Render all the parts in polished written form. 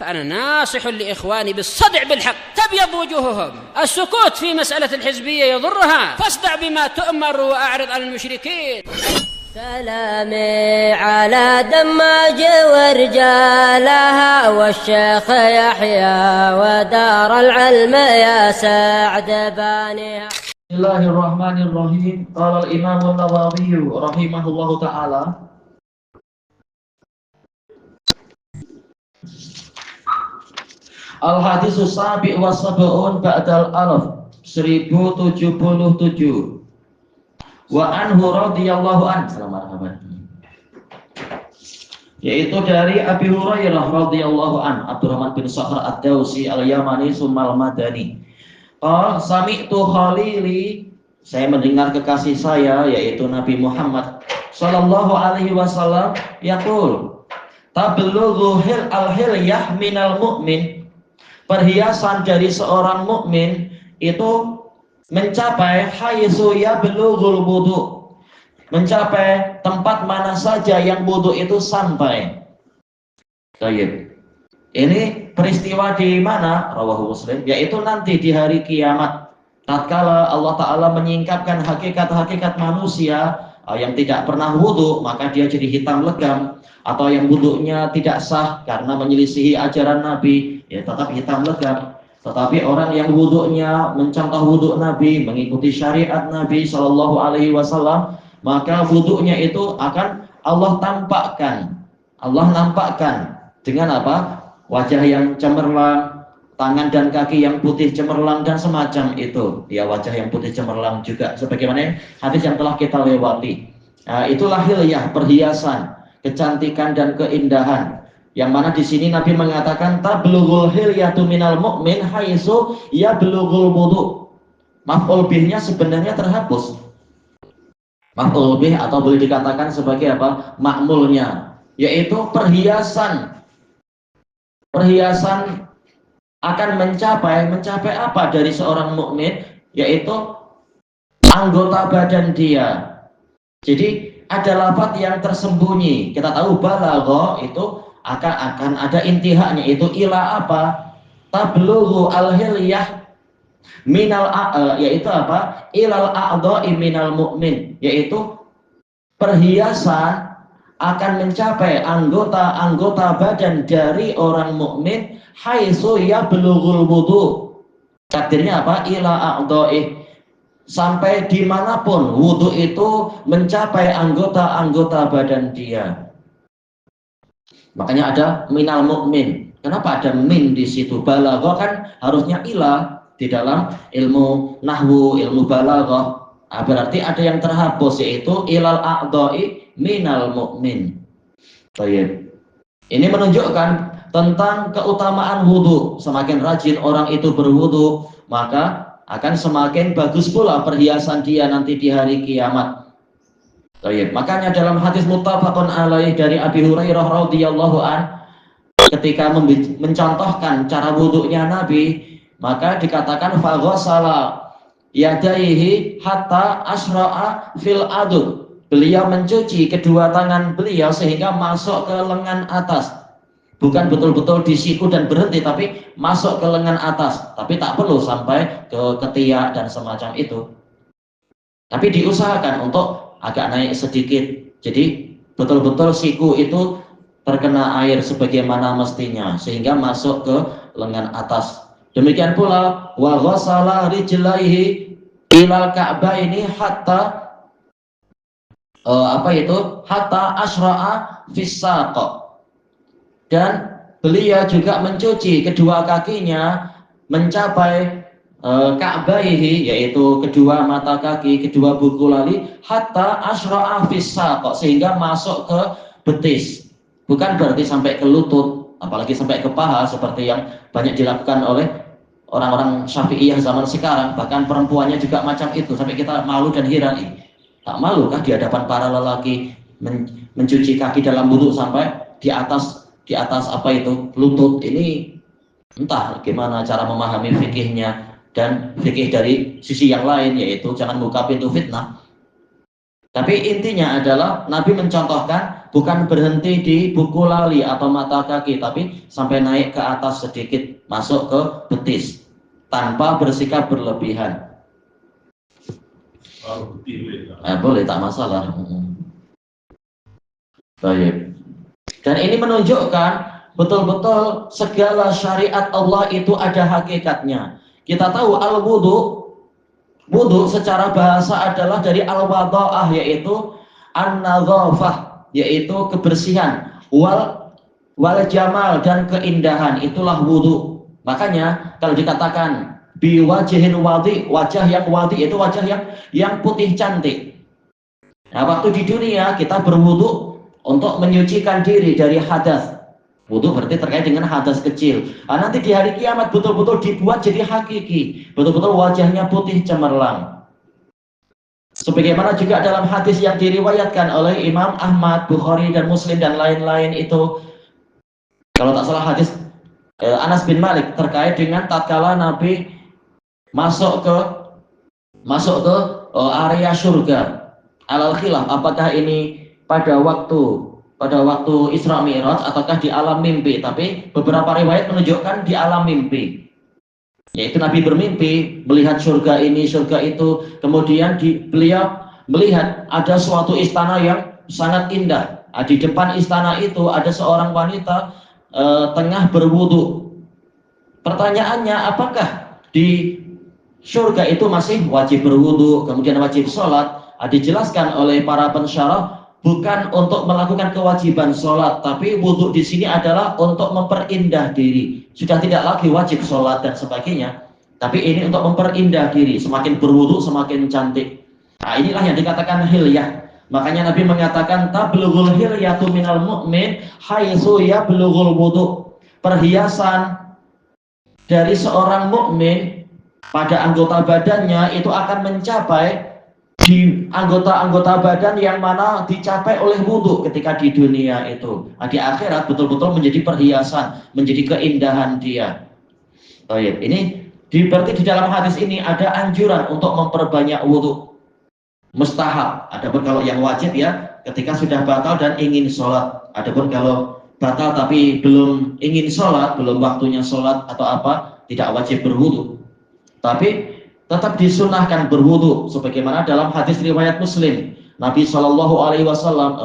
فأنا ناصح لإخواني بالصدع بالحق تبيض وجوههم. السكوت في مسألة الحزبية يضرها، فاصدع بما تؤمر وأعرض عن المشركين. سلامي على دماج ورجالها والشيخ يحيى ودار العلم يا سعد بانيها. بسم الله الرحمن الرحيم. قال الإمام النووي رحمه الله تعالى: Al-Hadisus Sabi' wa Sab'un ba'dal alaf 1077. Wa anhu radhiyallahu an. Yaitu dari Abi Hurairah radhiyallahu an, Abdurrahman bin Sakhr ad-Dawsi al-Yamani summal Madani. Sami'tu khalili, saya mendengar kekasih saya yaitu Nabi Muhammad sallallahu alaihi wasallam yaqul, tablughu al-hilyah minal mu'min. Perhiasan dari seorang mukmin itu mencapai haitsu yablughul wudu, mencapai tempat mana saja yang wudu itu sampai. Baik. Ini peristiwa di mana? Rawahu Muslim, yaitu nanti di hari kiamat, tatkala Allah Ta'ala menyingkapkan hakikat-hakikat manusia yang tidak pernah wudu, maka dia jadi hitam legam, atau yang wudunya tidak sah karena menyelisihi ajaran Nabi, ya tetap hitam legam. Tetapi orang yang wudunya mencontoh wudu Nabi, mengikuti syariat Nabi Shallallahu Alaihi Wasallam, maka wudunya itu akan Allah tampakkan. Allah nampakkan dengan apa? Wajah yang cemerlang, tangan dan kaki yang putih cemerlang dan semacam itu. Ya, wajah yang putih cemerlang juga sebagaimana hadis yang telah kita lewati. Itulah hilyah, perhiasan, kecantikan dan keindahan. Yang mana di sini Nabi mengatakan tablughul hilyatu minal mu'min haitsu yablughul wudu. Maf'ul bihnya sebenarnya terhapus. Maf'ul bih atau boleh dikatakan sebagai apa? Ma'mulnya, yaitu perhiasan. Perhiasan akan mencapai apa dari seorang mukmin, yaitu anggota badan dia. Jadi ada lafaz yang tersembunyi. Kita tahu balagha itu akan ada intihanya, itu ila apa? Tablughu al-hilyah minal yaitu apa? Ilal a'dha'i minal mu'min, yaitu perhiasan akan mencapai anggota-anggota badan dari orang mukmin haitsu yablughul wudu. Takdirnya apa? Ila a'dha'i, sampai dimanapun wudu itu mencapai anggota-anggota badan dia. Makanya ada minal mu'min. Kenapa ada min di situ? Balaghah kan harusnya ila di dalam ilmu nahwu, ilmu balaghah. Berarti ada yang terhapus, yaitu ilal a'dha'i minal mu'min. Baik. Ini menunjukkan tentang keutamaan wudu. Semakin rajin orang itu berwudu, maka akan semakin bagus pula perhiasan dia nanti di hari kiamat. Baik. Makanya dalam hadis muttafaqun alaih dari Abi Hurairah radhiyallahu an, ketika mencontohkan cara wudunya Nabi, maka dikatakan faghassala yadaihi hatta asra'a fil adud. Beliau mencuci kedua tangan beliau sehingga masuk ke lengan atas. Bukan betul-betul di siku dan berhenti, tapi masuk ke lengan atas. Tapi tak perlu sampai ke ketiak dan semacam itu. Tapi diusahakan untuk agak naik sedikit. Jadi betul-betul siku itu terkena air sebagaimana mestinya, sehingga masuk ke lengan atas. Demikian pula wa ghassala rijlaihi ilal ka'baini hatta hatta asra'a fis saq. Dan beliau juga mencuci kedua kakinya mencapai ka'baihi, yaitu kedua mata kaki, kedua buku lali, hatta asra'a fis saq, sehingga masuk ke betis. Bukan berarti sampai ke lutut, apalagi sampai ke paha seperti yang banyak dilakukan oleh orang-orang Syafi'iyah zaman sekarang. Bahkan perempuannya juga macam itu, sampai kita malu dan heran. Tak malu kah di hadapan para lelaki mencuci kaki dalam wudu sampai di atas apa itu lutut? Ini entah bagaimana cara memahami fikihnya dan fikih dari sisi yang lain, yaitu jangan buka pintu fitnah. Tapi intinya adalah Nabi mencontohkan bukan berhenti di buku lali atau mata kaki, tapi sampai naik ke atas sedikit, masuk ke betis, tanpa bersikap berlebihan. Boleh, tak masalah. Baik. Dan ini menunjukkan betul-betul segala syariat Allah itu ada hakikatnya. Kita tahu wudu secara bahasa adalah dari al-wadha'ah, yaitu an-nadhafah, yaitu kebersihan, wal jamal, dan keindahan, itulah wudu. Makanya kalau dikatakan biwajhin wadi, wajah yang wadi itu wajah yang putih cantik. Nah, waktu di dunia kita berwudu untuk menyucikan diri dari hadas. Wudu berarti terkait dengan hadas kecil. Nah, nanti di hari kiamat betul-betul dibuat jadi hakiki, betul-betul wajahnya putih cemerlang. Sebagaimana juga dalam hadis yang diriwayatkan oleh Imam Ahmad, Bukhari, dan Muslim, dan lain-lain itu, kalau tak salah hadis Anas bin Malik terkait dengan tatkala Nabi masuk ke area surga alal khilaf, apakah ini pada waktu Isra Mi'raj ataukah di alam mimpi. Tapi beberapa riwayat menunjukkan di alam mimpi, yaitu Nabi bermimpi melihat surga ini, surga itu, kemudian beliau melihat ada suatu istana yang sangat indah. Di depan istana itu ada seorang wanita tengah berwudu. Pertanyaannya, apakah di surga itu masih wajib berwudu, kemudian wajib sholat? Dijelaskan oleh para pensyarah, bukan untuk melakukan kewajiban sholat, tapi wudhu di sini adalah untuk memperindah diri. Sudah tidak lagi wajib sholat dan sebagainya, tapi ini untuk memperindah diri. Semakin berwudhu semakin cantik. Nah, inilah yang dikatakan hilyah. Makanya Nabi mengatakan tablughul hilyatu minal mu'min haitsu yablughul wudhu. Perhiasan dari seorang mukmin pada anggota badannya itu akan mencapai di anggota-anggota badan yang mana dicapai oleh wudhu ketika di dunia itu. Nah, di akhirat betul-betul menjadi perhiasan, menjadi keindahan dia. Ini berarti di dalam hadis ini ada anjuran untuk memperbanyak wudhu. Mustahab. Adapun kalau yang wajib ya ketika sudah batal dan ingin sholat. Adapun kalau batal tapi belum ingin sholat, belum waktunya sholat atau apa, tidak wajib berwudhu. Tapi tetap disunahkan berwudu, sebagaimana dalam hadis riwayat Muslim. Nabi SAW,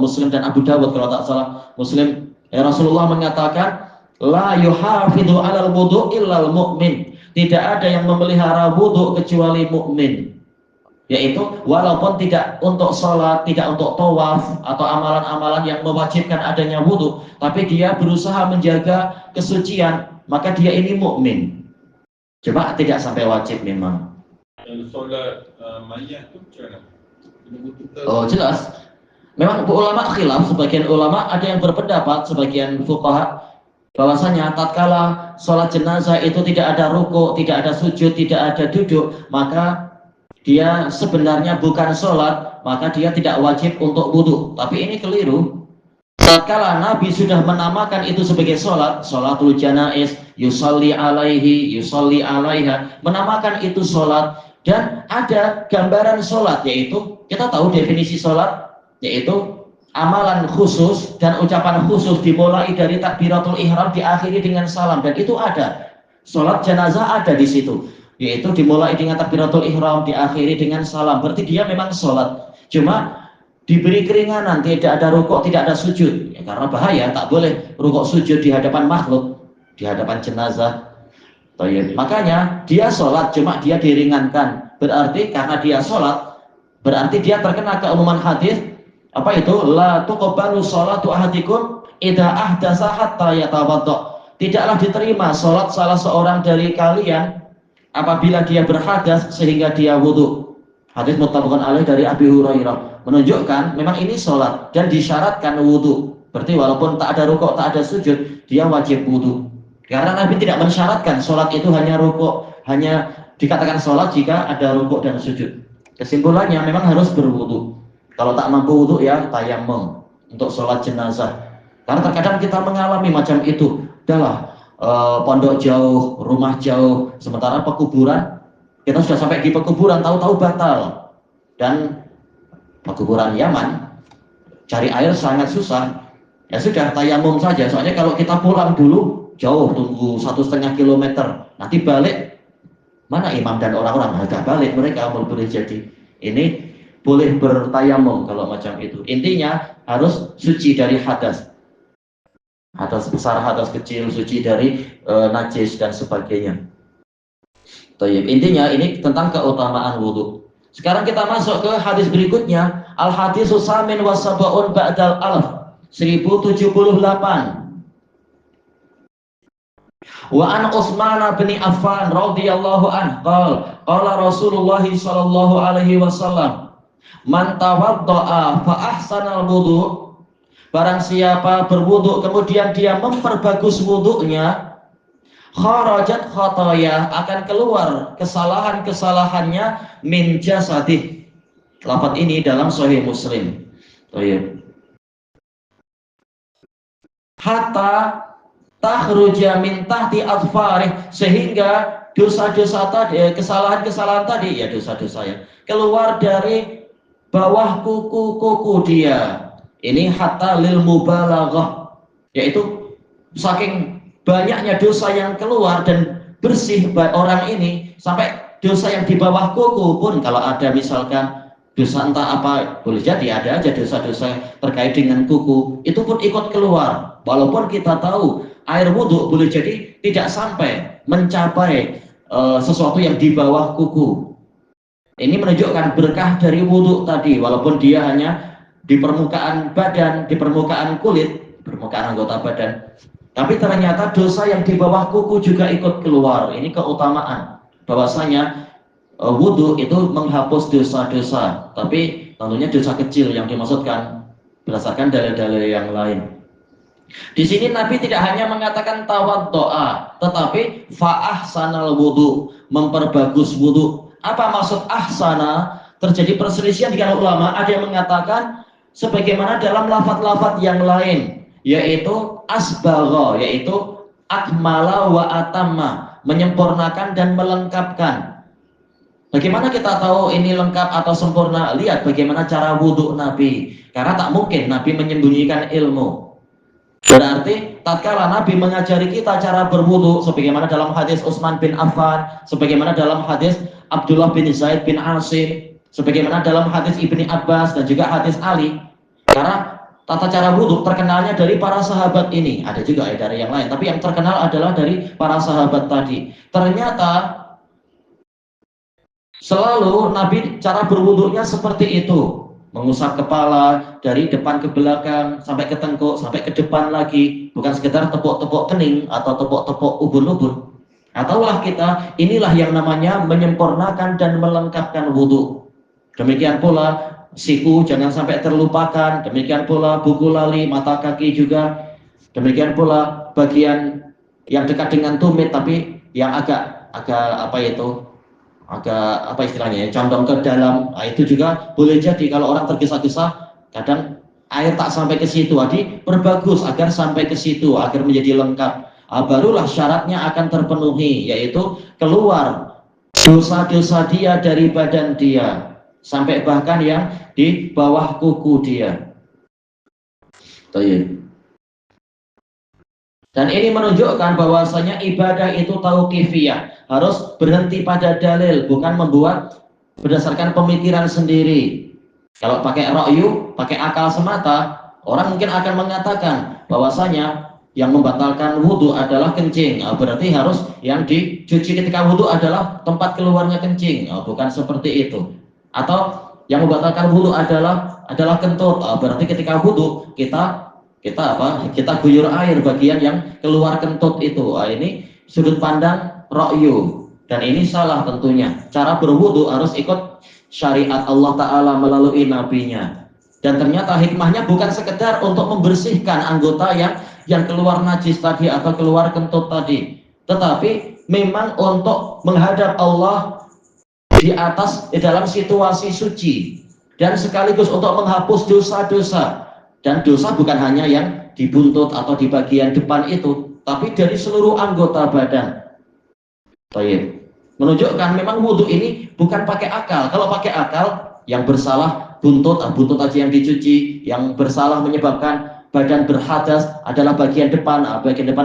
Muslim dan Abu Dawud kalau tak salah, Muslim, Rasulullah mengatakan, la yuhafidhu alal wudu illal mu'min. Tidak ada yang memelihara wudu kecuali mukmin. Yaitu walaupun tidak untuk sholat, tidak untuk tawaf atau amalan-amalan yang mewajibkan adanya wudu, tapi dia berusaha menjaga kesucian, maka dia ini mukmin. Coba tidak sampai wajib memang. Solat mayat tu macam mana? Oh, jelas. Memang ulama khilaf, sebagian ulama ada yang berpendapat, sebagian fuqaha, bahwasanya tatkala sholat jenazah itu tidak ada ruku, tidak ada sujud, tidak ada duduk, maka dia sebenarnya bukan sholat, maka dia tidak wajib untuk wudu. Tapi ini keliru. Tatkala Nabi sudah menamakan itu sebagai sholat, sholatul janaiz, yusalli alaihi, yusalli alaiha, menamakan itu sholat. Dan ada gambaran sholat, yaitu kita tahu definisi sholat, yaitu amalan khusus dan ucapan khusus dimulai dari takbiratul ihram diakhiri dengan salam, dan itu ada. Sholat jenazah ada di situ, yaitu dimulai dengan takbiratul ihram diakhiri dengan salam. Berarti dia memang sholat, cuma diberi keringanan, tidak ada rukuk, tidak ada sujud ya, karena bahaya, tak boleh rukuk sujud di hadapan makhluk, di hadapan jenazah. Makanya dia sholat, cuma dia diringankan. Berarti karena dia sholat, berarti dia terkena keumuman hadis apa itu? La tuqbalu sholatu ahadikum idza ahdasa hatta yatawadda. Tidaklah diterima sholat salah seorang dari kalian apabila dia berhadas sehingga dia wudu. Hadis muttafaqun alaih dari Abi Hurairah, menunjukkan memang ini sholat dan disyaratkan wudu. Berarti walaupun tak ada rukuk, tak ada sujud, dia wajib wudu. Karena Nabi tidak mensyaratkan sholat itu hanya rukuk, hanya dikatakan sholat jika ada rukuk dan sujud. Kesimpulannya memang harus berwudu. Kalau tak mampu wudu ya tayammum untuk sholat jenazah. Karena terkadang kita mengalami macam itu. Udahlah, pondok jauh, rumah jauh, sementara pekuburan, kita sudah sampai di pekuburan, tahu-tahu batal. Dan pekuburan Yaman cari air sangat susah, ya sudah tayamum saja. Soalnya kalau kita pulang dulu jauh, tunggu 1,5 kilometer, nanti balik mana imam dan orang-orang agak balik mereka boleh jadi. Ini boleh bertayamum kalau macam itu. Intinya harus suci dari hadas. Hadas besar, hadas kecil, suci dari najis dan sebagainya. Intinya ini tentang keutamaan wudhu. Sekarang kita masuk ke hadis berikutnya. Al-hadisus samin wa sab'un ba'dal alf, 1078. Wa an Utsman bin Affan radhiyallahu anhu qala Rasulullah sallallahu alaihi wasallam, man tawaddaa fa ahsanal wudu, barang siapa berwudu kemudian dia memperbagus wudunya, kharajat khotoya, akan keluar kesalahan-kesalahannya min jasadih. Lafaz ini dalam Sahih Muslim. Hatta takhruja min tahti adfarih, sehingga dosa-dosa tadi, kesalahan-kesalahan tadi, ya dosa-dosa ya, keluar dari bawah kuku-kuku dia. Ini hatta lil mubalaghah, yaitu saking banyaknya dosa yang keluar dan bersih orang ini, sampai dosa yang di bawah kuku pun, kalau ada misalkan dosa entah apa, boleh jadi ada aja dosa-dosa terkait dengan kuku, itu pun ikut keluar. Walaupun kita tahu air wudhu boleh jadi tidak sampai mencapai sesuatu yang di bawah kuku. Ini menunjukkan berkah dari wudhu tadi, walaupun dia hanya di permukaan badan, di permukaan kulit, permukaan anggota badan, tapi ternyata dosa yang di bawah kuku juga ikut keluar. Ini keutamaan bahwasanya wudhu itu menghapus dosa-dosa, tapi tentunya dosa kecil yang dimaksudkan berdasarkan dalil-dalil yang lain. Di sini Nabi tidak hanya mengatakan tawaddoa, tetapi fa'ahsanal wudu, memperbagus wudu. Apa maksud ahsana? Terjadi perselisihan di kalangan ulama. Ada yang mengatakan sebagaimana dalam lafaz-lafaz yang lain, yaitu asbagha, yaitu akmala wa atamma, menyempurnakan dan melengkapkan. Bagaimana kita tahu ini lengkap atau sempurna? Lihat bagaimana cara wudhu Nabi, karena tak mungkin Nabi menyembunyikan ilmu. Berarti tatkala Nabi mengajari kita cara berwudu, sebagaimana dalam hadis Utsman bin Affan, sebagaimana dalam hadis Abdullah bin Zaid bin Asim, sebagaimana dalam hadis Ibni Abbas dan juga hadis Ali. Karena tata cara wudu terkenalnya dari para sahabat ini, ada juga dari yang lain, tapi yang terkenal adalah dari para sahabat tadi. Ternyata selalu Nabi cara berwudunya seperti itu. Mengusap kepala dari depan ke belakang, sampai ke tengkuk, sampai ke depan lagi, bukan sekedar tepuk-tepuk kening atau tepuk-tepuk ubun-ubun. Ataulah kita, inilah yang namanya menyempurnakan dan melengkapkan wudhu. Demikian pula siku jangan sampai terlupakan, demikian pula buku lali, mata kaki juga, demikian pula bagian yang dekat dengan tumit tapi yang agak apa itu, agak apa istilahnya ya, condong ke dalam. Nah, itu juga boleh jadi kalau orang tergesa-gesa, kadang air tak sampai ke situ, jadi perbagus agar sampai ke situ, agar menjadi lengkap. Barulah syaratnya akan terpenuhi, yaitu keluar dosa-dosa dia dari badan dia, sampai bahkan yang di bawah kuku dia. Dan ini menunjukkan bahwasanya ibadah itu tauqifiyah, harus berhenti pada dalil, bukan membuat berdasarkan pemikiran sendiri. Kalau pakai ra'yu, pakai akal semata, orang mungkin akan mengatakan bahwasanya yang membatalkan wudhu adalah kencing, berarti harus yang dicuci ketika wudhu adalah tempat keluarnya kencing, bukan seperti itu. Atau yang membatalkan wudhu adalah kentut, berarti ketika wudhu kita guyur air bagian yang keluar kentut itu. Ini sudut pandang ra'yu, dan ini salah tentunya. Cara berwudu harus ikut syariat Allah Ta'ala melalui nabinya. Dan ternyata hikmahnya bukan sekedar untuk membersihkan anggota yang keluar najis tadi atau keluar kentut tadi, tetapi memang untuk menghadap Allah di atas dalam situasi suci, dan sekaligus untuk menghapus dosa-dosa. Dan dosa bukan hanya yang di buntut atau di bagian depan itu, tapi dari seluruh anggota badan. Menunjukkan memang wudhu ini bukan pakai akal. Kalau pakai akal, yang bersalah buntut aja yang dicuci, yang bersalah menyebabkan badan berhadas adalah bagian depan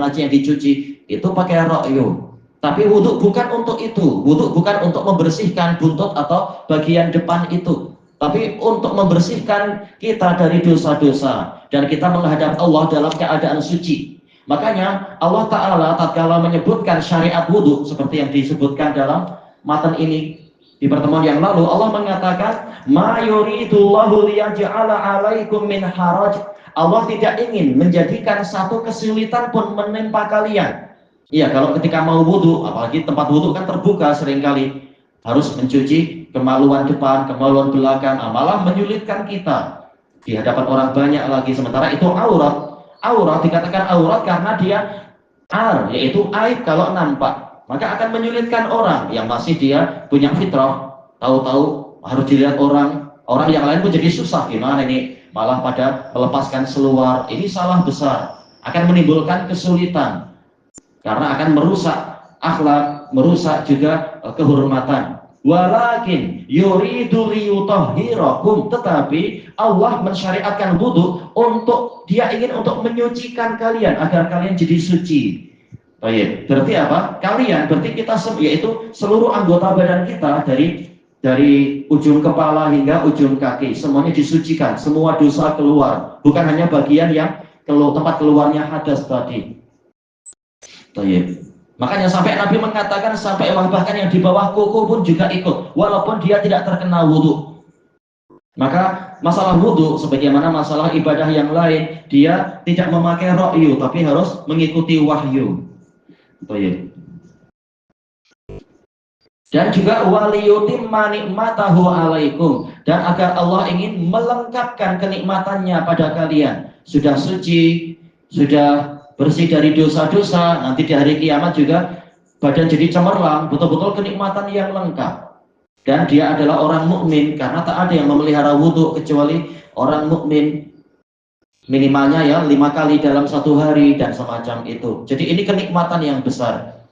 aja yang dicuci, itu pakai ra'yu. Tapi wudhu bukan untuk itu, wudhu bukan untuk membersihkan buntut atau bagian depan itu, tapi untuk membersihkan kita dari dosa-dosa dan kita menghadap Allah dalam keadaan suci. Makanya Allah Ta'ala tatkala menyebutkan syariat wudhu seperti yang disebutkan dalam matan ini di pertemuan yang lalu, Allah mengatakan ma yuridullahu liyaj'ala 'alaikum min haraj. Allah tidak ingin menjadikan satu kesulitan pun menimpa kalian. Iya, kalau ketika mau wudhu, apalagi tempat wudhu kan terbuka, seringkali harus mencuci kemaluan depan, kemaluan belakang, malah menyulitkan kita di hadapan orang banyak lagi. Sementara itu aurat dikatakan aurat karena dia yaitu aib kalau nampak, maka akan menyulitkan orang yang masih dia punya fitrah, tahu-tahu harus dilihat orang yang lain pun jadi susah, gimana ini malah pada melepaskan seluar. Ini salah besar, akan menimbulkan kesulitan karena akan merusak akhlak, merusak juga kehormatan. Walakin yuridu liyutahhirakum, tetapi Allah mensyariatkan wudu untuk dia ingin untuk menyucikan kalian agar kalian jadi suci. Baik, berarti apa? Kalian berarti kita yaitu seluruh anggota badan kita dari ujung kepala hingga ujung kaki semuanya disucikan, semua dosa keluar, bukan hanya bagian yang tempat keluarnya hadas tadi. Baik. Makanya sampai Nabi mengatakan sampai bahkan yang di bawah kuku pun juga ikut, walaupun dia tidak terkena wudhu. Maka masalah wudhu sebagaimana masalah ibadah yang lain, dia tidak memakai ra'yu tapi harus mengikuti wahyu. Baik. Dan juga waliyutimma nikmatahu alaikum, dan agar Allah ingin melengkapkan kenikmatannya pada kalian. Sudah suci, sudah bersih dari dosa-dosa, nanti di hari kiamat juga badan jadi cemerlang, betul-betul kenikmatan yang lengkap. Dan dia adalah orang mukmin, karena tak ada yang memelihara wudhu kecuali orang mukmin, minimalnya ya 5 kali dalam 1 hari dan semacam itu. Jadi ini kenikmatan yang besar.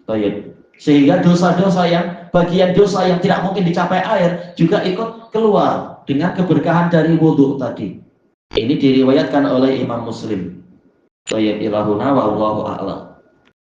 Baik. Sehingga dosa-dosa bagian dosa yang tidak mungkin dicapai air juga ikut keluar dengan keberkahan dari wudhu tadi. Ini diriwayatkan oleh Imam Muslim. Baik, ilahuna wallahu a'lam.